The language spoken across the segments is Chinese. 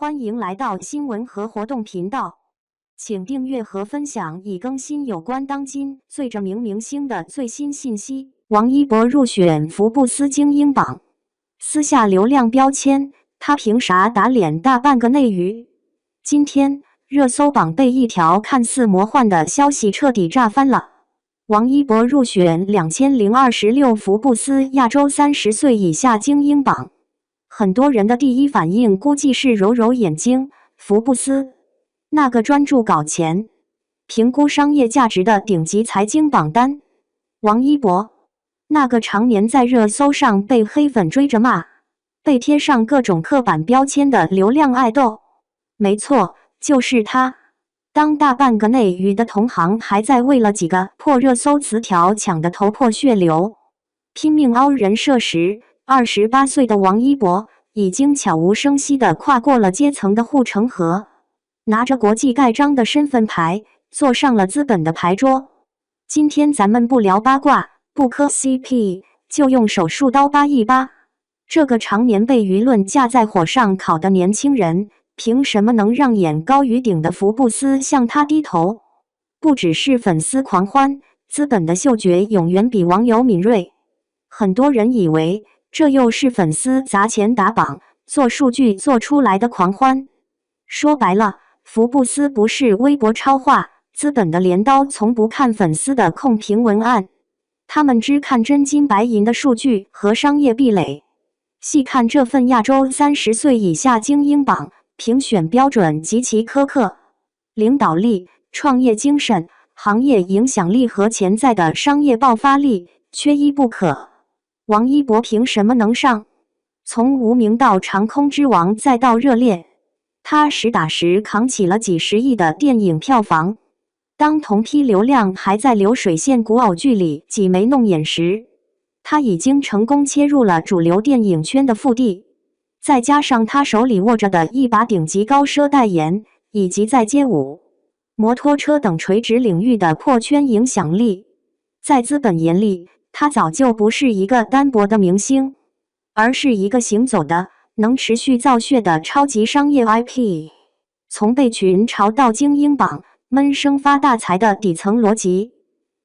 欢迎来到新闻和活动频道，请订阅和分享已更新有关当今最着名明星的最新信息。王一博入选福布斯精英榜，撕下流量标签，他凭啥打脸大半个内娱？今天热搜榜被一条看似魔幻的消息彻底炸翻了。王一博入选2026福布斯亚洲30岁以下精英榜。很多人的第一反应估计是揉揉眼睛，福布斯那个专注搞钱、评估商业价值的顶级财经榜单，王一博那个常年在热搜上被黑粉追着骂、被贴上各种刻板标签的流量爱豆，没错，就是他。当大半个内娱的同行还在为了几个破热搜词条抢得头破血流、拼命凹人设时，28岁的王一博已经悄无声息地跨过了阶层的护城河，拿着国际盖章的身份牌，坐上了资本的牌桌。今天咱们不聊八卦，不磕 CP， 就用手术刀扒一扒这个常年被舆论架在火上烤的年轻人，凭什么能让眼高于顶的福布斯向他低头？不只是粉丝狂欢，资本的嗅觉永远比网友敏锐。很多人以为这又是粉丝砸钱打榜、做数据做出来的狂欢。说白了，福布斯不是微博超话，资本的镰刀从不看粉丝的控评文案，他们只看真金白银的数据和商业壁垒。细看这份亚洲30岁以下精英榜，评选标准极其苛刻，领导力、创业精神、行业影响力和潜在的商业爆发力缺一不可。王一博凭什么能上？从无名到长空之王再到热烈，他实打实扛起了几十亿的电影票房。当同批流量还在流水线古偶剧里挤眉弄眼时，他已经成功切入了主流电影圈的腹地。再加上他手里握着的一把顶级高奢代言，以及在街舞、摩托车等垂直领域的破圈影响力，在资本眼里，他早就不是一个单薄的明星，而是一个行走的、能持续造血的超级商业 IP。从被群嘲到精英榜，闷声发大财的底层逻辑。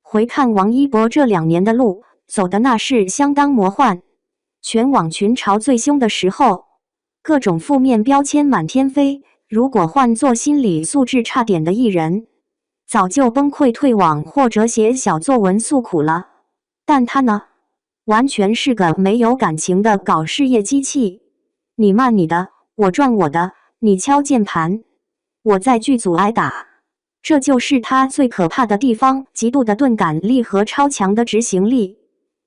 回看王一博这2年的路，走的那是相当魔幻。全网群嘲最凶的时候，各种负面标签满天飞，如果换作心理素质差点的艺人，早就崩溃退网或者写小作文诉苦了。但他呢，完全是个没有感情的搞事业机器。你骂你的，我赚我的，你敲键盘，我在剧组挨打。这就是他最可怕的地方，极度的钝感力和超强的执行力。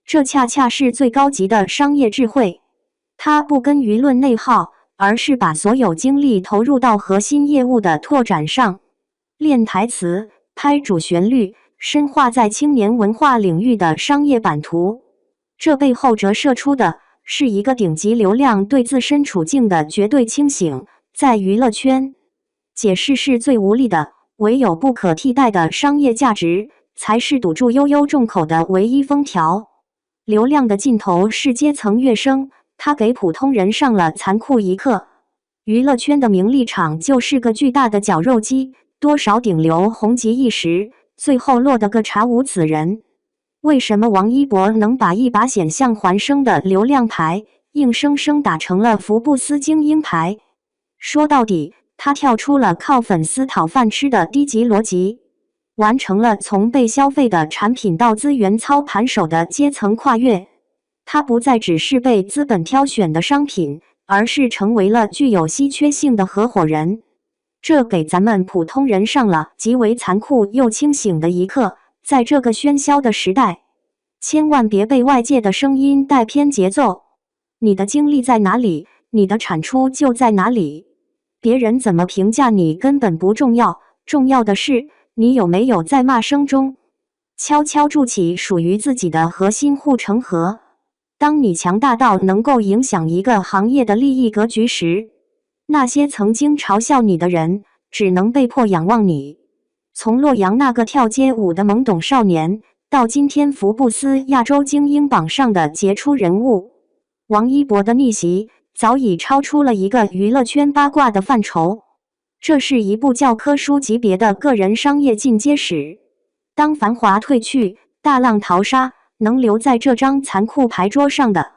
这恰恰是最高级的商业智慧。他不跟舆论内耗，而是把所有精力投入到核心业务的拓展上，练台词，拍主旋律，深化在青年文化领域的商业版图。这背后折射出的是一个顶级流量对自身处境的绝对清醒。在娱乐圈，解释是最无力的，唯有不可替代的商业价值才是堵住悠悠众口的唯一封条。流量的尽头是阶层跃升，他给普通人上了残酷一课。娱乐圈的名利场就是个巨大的绞肉机，多少顶流红极一时，最后落得个查无此人。为什么王一博能把一把险象环生的流量牌硬生生打成了福布斯精英牌？说到底，他跳出了靠粉丝讨饭吃的低级逻辑，完成了从被消费的产品到资源操盘手的阶层跨越。他不再只是被资本挑选的商品，而是成为了具有稀缺性的合伙人。这给咱们普通人上了极为残酷又清醒的一课。在这个喧嚣的时代，千万别被外界的声音带偏节奏。你的精力在哪里，你的产出就在哪里。别人怎么评价你根本不重要，重要的是你有没有在骂声中悄悄筑起属于自己的核心护城河。当你强大到能够影响一个行业的利益格局时，那些曾经嘲笑你的人只能被迫仰望你。从洛阳那个跳街舞的懵懂少年，到今天福布斯亚洲精英榜上的杰出人物，王一博的逆袭早已超出了一个娱乐圈八卦的范畴。这是一部教科书级别的个人商业进阶史。当繁华褪去，大浪淘沙，能留在这张残酷牌桌上的，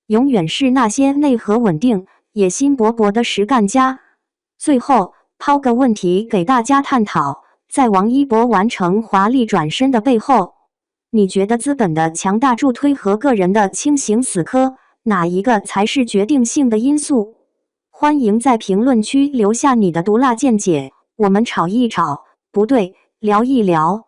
永远是那些内核稳定、野心勃勃的实干家。最后，抛个问题给大家探讨：在王一博完成华丽转身的背后，你觉得资本的强大助推和个人的清醒死磕，哪一个才是决定性的因素？欢迎在评论区留下你的毒辣见解，我们吵一吵，不对，聊一聊。